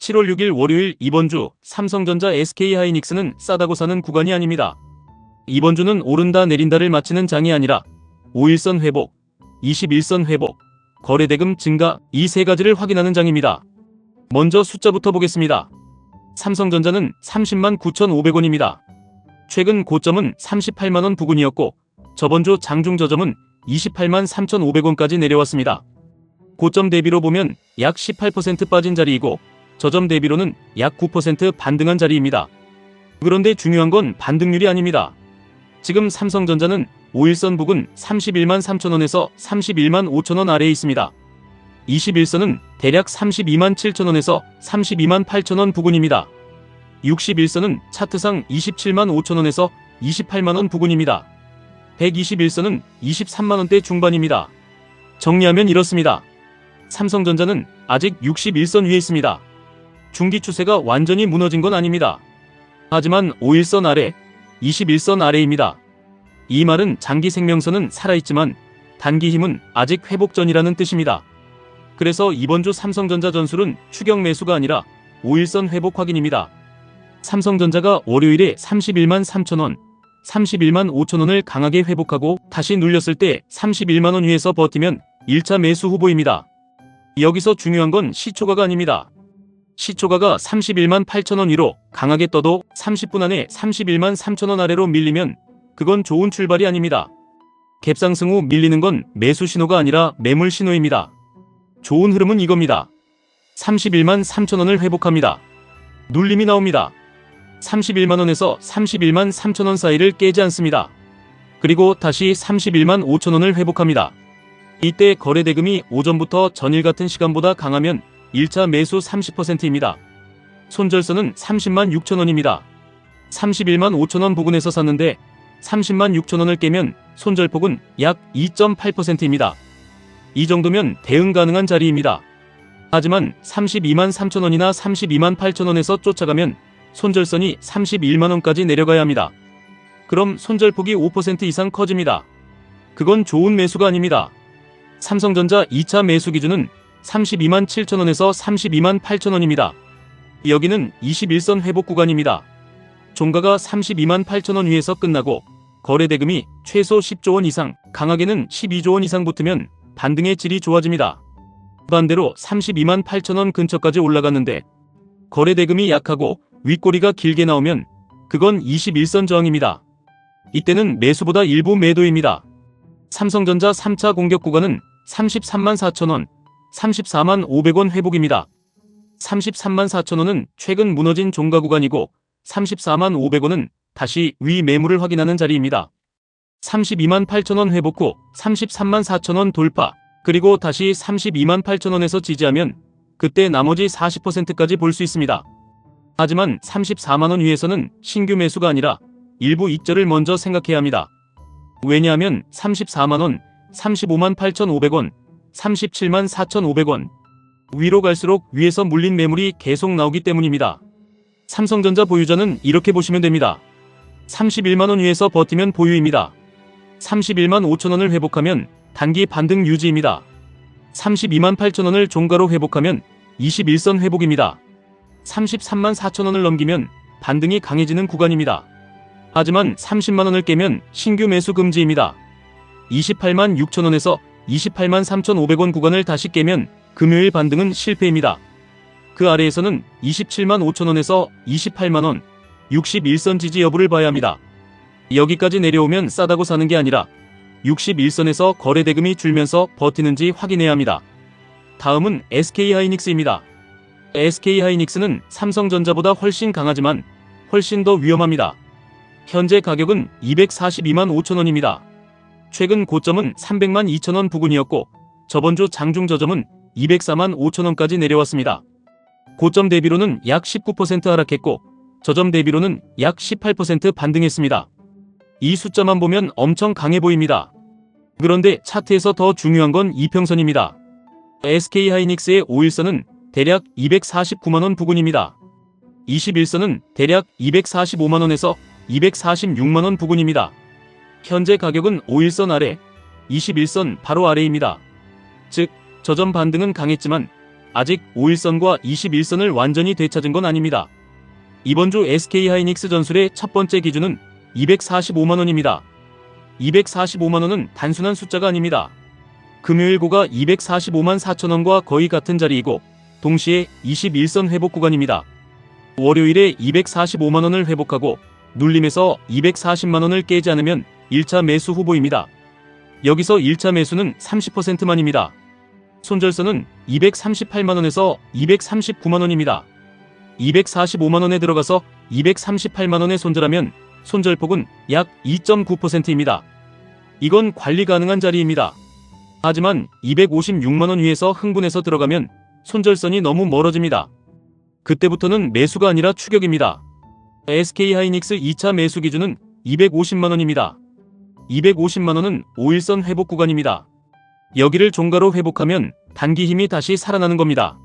7월 6일 월요일 이번 주 삼성전자 SK하이닉스는 싸다고 사는 구간이 아닙니다. 이번 주는 오른다 내린다를 마치는 장이 아니라 5일선 회복, 21선 회복, 거래대금 증가 이 세 가지를 확인하는 장입니다. 먼저 숫자부터 보겠습니다. 삼성전자는 30만 9,500원입니다. 최근 고점은 38만원 부근이었고 저번주 장중 저점은 28만 3,500원까지 내려왔습니다. 고점 대비로 보면 약 18% 빠진 자리이고 저점 대비로는 약 9% 반등한 자리입니다. 그런데 중요한 건 반등률이 아닙니다. 지금 삼성전자는 5일선 부근 31만 3천원에서 31만 5천원 아래에 있습니다. 21선은 대략 32만 7천원에서 32만 8천원 부근입니다. 61선은 차트상 27만 5천원에서 28만원 부근입니다. 121선은 23만원대 중반입니다. 정리하면 이렇습니다. 삼성전자는 아직 61선 위에 있습니다. 중기 추세가 완전히 무너진 건 아닙니다. 하지만 5일선 아래, 21선 아래입니다. 이 말은 장기 생명선은 살아있지만 단기 힘은 아직 회복 전이라는 뜻입니다. 그래서 이번 주 삼성전자 전술은 추격 매수가 아니라 5일선 회복 확인입니다. 삼성전자가 월요일에 31만 3천원, 31만 5천원을 강하게 회복하고 다시 눌렸을 때 31만원 위에서 버티면 1차 매수 후보입니다. 여기서 중요한 건 시초가가 아닙니다. 시초가가 31만 8천원 위로 강하게 떠도 30분 안에 31만 3천원 아래로 밀리면 그건 좋은 출발이 아닙니다. 갭상승 후 밀리는 건 매수 신호가 아니라 매물 신호입니다. 좋은 흐름은 이겁니다. 31만 3천원을 회복합니다. 눌림이 나옵니다. 31만원에서 31만 3천원 사이를 깨지 않습니다. 그리고 다시 31만 5천원을 회복합니다. 이때 거래대금이 오전부터 전일 같은 시간보다 강하면 1차 매수 30%입니다. 손절선은 30만 6천원입니다. 31만 5천원 부근에서 샀는데 30만 6천원을 깨면 손절폭은 약 2.8%입니다. 이 정도면 대응 가능한 자리입니다. 하지만 32만 3천원이나 32만 8천원에서 쫓아가면 손절선이 31만원까지 내려가야 합니다. 그럼 손절폭이 5% 이상 커집니다. 그건 좋은 매수가 아닙니다. 삼성전자 2차 매수 기준은 32만 7천원에서 32만 8천원입니다. 여기는 21선 회복 구간입니다. 종가가 32만 8천원 위에서 끝나고 거래대금이 최소 10조원 이상, 강하게는 12조원 이상 붙으면 반등의 질이 좋아집니다. 반대로 32만 8천원 근처까지 올라갔는데 거래대금이 약하고 윗꼬리가 길게 나오면 그건 21선 저항입니다. 이때는 매수보다 일부 매도입니다. 삼성전자 3차 공격 구간은 33만 4천원, 34만 500원 회복입니다. 33만 4천원은 최근 무너진 종가 구간이고 34만 500원은 다시 위 매물을 확인하는 자리입니다. 32만 8천원 회복 후 33만 4천원 돌파, 그리고 다시 32만 8천원에서 지지하면 그때 나머지 40%까지 볼 수 있습니다. 하지만 34만원 위에서는 신규 매수가 아니라 일부 익절을 먼저 생각해야 합니다. 왜냐하면 34만원, 35만 8,500원, 37만 4,500원 위로 갈수록 위에서 물린 매물이 계속 나오기 때문입니다. 삼성전자 보유자는 이렇게 보시면 됩니다. 31만원 위에서 버티면 보유입니다. 31만 5천원을 회복하면 단기 반등 유지입니다. 32만 8천원을 종가로 회복하면 21선 회복입니다. 33만 4천원을 넘기면 반등이 강해지는 구간입니다. 하지만 30만원을 깨면 신규 매수 금지입니다. 28만 6천원에서 28만 3,500원 구간을 다시 깨면 금요일 반등은 실패입니다. 그 아래에서는 27만 5천원에서 28만원, 61선 지지 여부를 봐야 합니다. 여기까지 내려오면 싸다고 사는 게 아니라 61선에서 거래대금이 줄면서 버티는지 확인해야 합니다. 다음은 SK하이닉스입니다. SK하이닉스는 삼성전자보다 훨씬 강하지만 훨씬 더 위험합니다. 현재 가격은 242만 5천원입니다. 최근 고점은 300만 2천원 부근이었고 저번주 장중 저점은 204만 5천원까지 내려왔습니다. 고점 대비로는 약 19% 하락했고 저점 대비로는 약 18% 반등했습니다. 이 숫자만 보면 엄청 강해 보입니다. 그런데 차트에서 더 중요한 건 이평선입니다. SK하이닉스의 5일선은 대략 249만원 부근입니다. 21선은 대략 245만원에서 246만원 부근입니다. 현재 가격은 5일선 아래, 21선 바로 아래입니다. 즉 저점 반등은 강했지만 아직 5일선과 21선을 완전히 되찾은 건 아닙니다. 이번 주 SK하이닉스 전술의 첫 번째 기준은 245만원입니다. 245만원은 단순한 숫자가 아닙니다. 금요일 고가 245만 4천원과 거의 같은 자리이고 동시에 21선 회복 구간입니다. 월요일에 245만원을 회복하고 눌림에서 240만원을 깨지 않으면 1차 매수 후보입니다. 여기서 1차 매수는 30%만입니다. 손절선은 238만원에서 239만원입니다. 245만원에 들어가서 238만원에 손절하면 손절폭은 약 2.9%입니다. 이건 관리 가능한 자리입니다. 하지만 256만원 위에서 흥분해서 들어가면 손절선이 너무 멀어집니다. 그때부터는 매수가 아니라 추격입니다. SK하이닉스 2차 매수 기준은 250만원입니다. 250만원은 5일선 회복 구간입니다. 여기를 종가로 회복하면 단기 힘이 다시 살아나는 겁니다.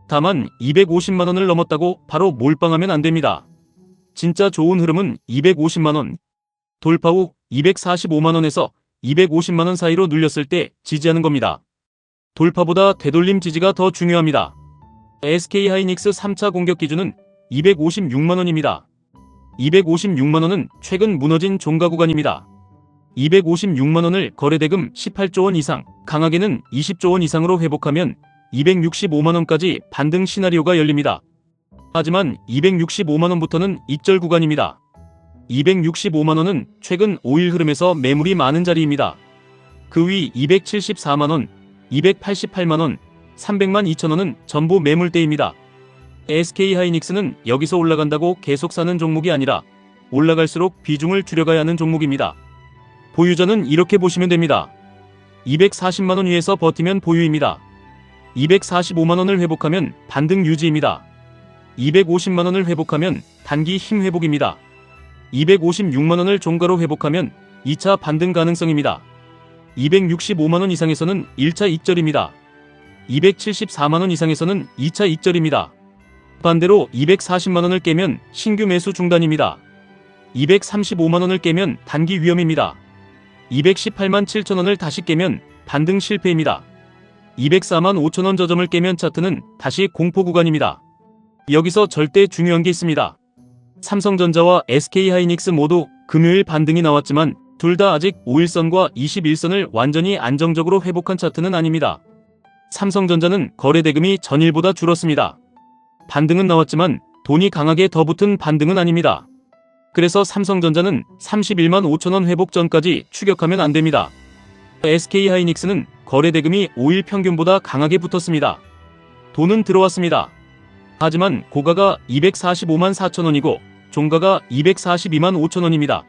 다만 250만원을 넘었다고 바로 몰빵하면 안됩니다. 진짜 좋은 흐름은 250만원, 돌파 후 245만원에서 250만원 사이로 눌렸을 때 지지하는 겁니다. 돌파보다 되돌림 지지가 더 중요합니다. SK하이닉스 3차 공격 기준은 256만원입니다. 256만원은 최근 무너진 종가 구간입니다. 256만원을 거래대금 18조원 이상, 강하게는 20조원 이상으로 회복하면 265만원까지 반등 시나리오가 열립니다. 하지만 265만원부터는 익절 구간입니다. 265만원은 최근 5일 흐름에서 매물이 많은 자리입니다. 그 위 274만원, 288만원, 300만 2천원은 전부 매물대입니다. SK하이닉스는 여기서 올라간다고 계속 사는 종목이 아니라 올라갈수록 비중을 줄여가야 하는 종목입니다. 보유자는 이렇게 보시면 됩니다. 240만원 위에서 버티면 보유입니다. 245만원을 회복하면 반등 유지입니다. 250만원을 회복하면 단기 힘 회복입니다. 256만원을 종가로 회복하면 2차 반등 가능성입니다. 265만원 이상에서는 1차 익절입니다. 274만원 이상에서는 2차 익절입니다. 반대로 240만원을 깨면 신규 매수 중단입니다. 235만원을 깨면 단기 위험입니다. 218만 7천원을 다시 깨면 반등 실패입니다. 204만 5천원 저점을 깨면 차트는 다시 공포 구간입니다. 여기서 절대 중요한 게 있습니다. 삼성전자와 SK하이닉스 모두 금요일 반등이 나왔지만 둘 다 아직 5일선과 21선을 완전히 안정적으로 회복한 차트는 아닙니다. 삼성전자는 거래대금이 전일보다 줄었습니다. 반등은 나왔지만 돈이 강하게 더 붙은 반등은 아닙니다. 그래서 삼성전자는 31만 5천원 회복 전까지 추격하면 안됩니다. SK하이닉스는 거래대금이 5일 평균보다 강하게 붙었습니다. 돈은 들어왔습니다. 하지만 고가가 245만 4천원이고 종가가 242만 5천원입니다.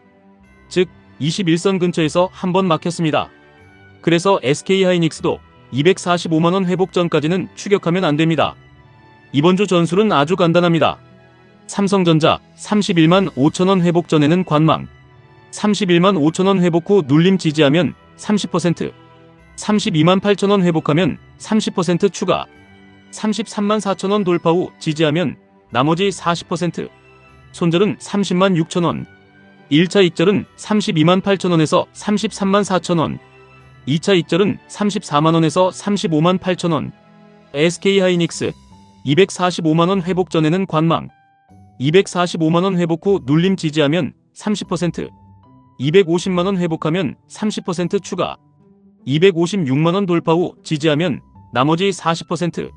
즉 21선 근처에서 한번 막혔습니다. 그래서 SK하이닉스도 245만원 회복 전까지는 추격하면 안됩니다. 이번 주 전술은 아주 간단합니다. 삼성전자 31만 5천원 회복 전에는 관망, 31만 5천원 회복 후 눌림 지지하면 30%, 32만 8천원 회복하면 30% 추가, 33만 4천원 돌파 후 지지하면 나머지 40%, 손절은 30만 6천원, 1차 익절은 32만 8천원에서 33만 4천원, 2차 익절은 34만원에서 35만 8천원. SK하이닉스 245만원 회복 전에는 관망, 245만원 회복 후 눌림 지지하면 30%, 250만원 회복하면 30% 추가, 256만원 돌파 후 지지하면 나머지 40%,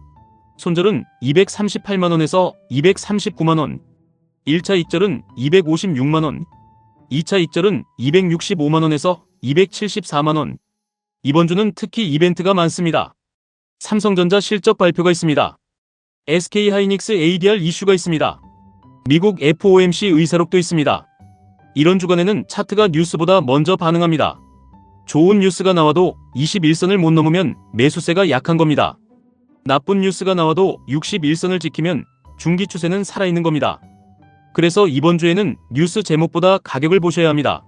손절은 238만원에서 239만원, 1차 익절은 256만원, 2차 익절은 265만원에서 274만원. 이번 주는 특히 이벤트가 많습니다. 삼성전자 실적 발표가 있습니다. SK하이닉스 ADR 이슈가 있습니다. 미국 FOMC 의사록도 있습니다. 이런 주간에는 차트가 뉴스보다 먼저 반응합니다. 좋은 뉴스가 나와도 21선을 못 넘으면 매수세가 약한 겁니다. 나쁜 뉴스가 나와도 61선을 지키면 중기 추세는 살아있는 겁니다. 그래서 이번 주에는 뉴스 제목보다 가격을 보셔야 합니다.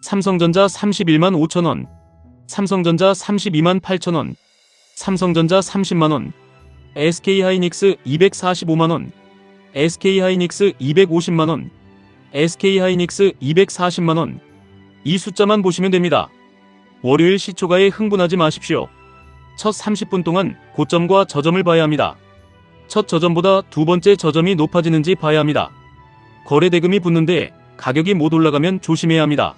삼성전자 31만 5천원, 삼성전자 32만 8천원, 삼성전자 30만원, SK하이닉스 245만원, SK하이닉스 250만원, SK하이닉스 240만원. 이 숫자만 보시면 됩니다. 월요일 시초가에 흥분하지 마십시오. 첫 30분 동안 고점과 저점을 봐야 합니다. 첫 저점보다 두 번째 저점이 높아지는지 봐야 합니다. 거래 대금이 붙는데 가격이 못 올라가면 조심해야 합니다.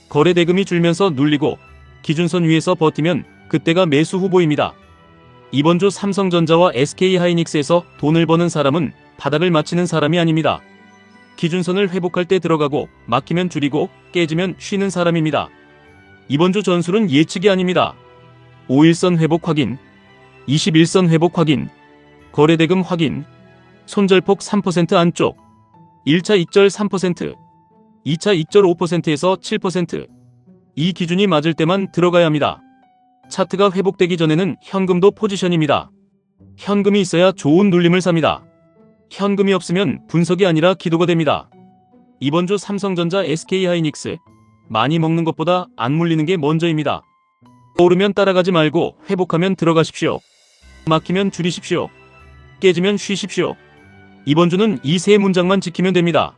거래 대금이 줄면서 눌리고 기준선 위에서 버티면 그때가 매수 후보입니다. 이번 주 삼성전자와 SK하이닉스에서 돈을 버는 사람은 바닥을 맞히는 사람이 아닙니다. 기준선을 회복할 때 들어가고 막히면 줄이고 깨지면 쉬는 사람입니다. 이번 주 전술은 예측이 아닙니다. 5일선 회복 확인, 21선 회복 확인, 거래대금 확인, 손절폭 3% 안쪽, 1차 익절 3%, 2차 익절 5%에서 7%, 이 기준이 맞을 때만 들어가야 합니다. 차트가 회복되기 전에는 현금도 포지션입니다. 현금이 있어야 좋은 눌림을 삽니다. 현금이 없으면 분석이 아니라 기도가 됩니다. 이번 주 삼성전자 SK하이닉스 많이 먹는 것보다 안 물리는 게 먼저입니다. 오르면 따라가지 말고 회복하면 들어가십시오. 막히면 줄이십시오. 깨지면 쉬십시오. 이번 주는 이 세 문장만 지키면 됩니다.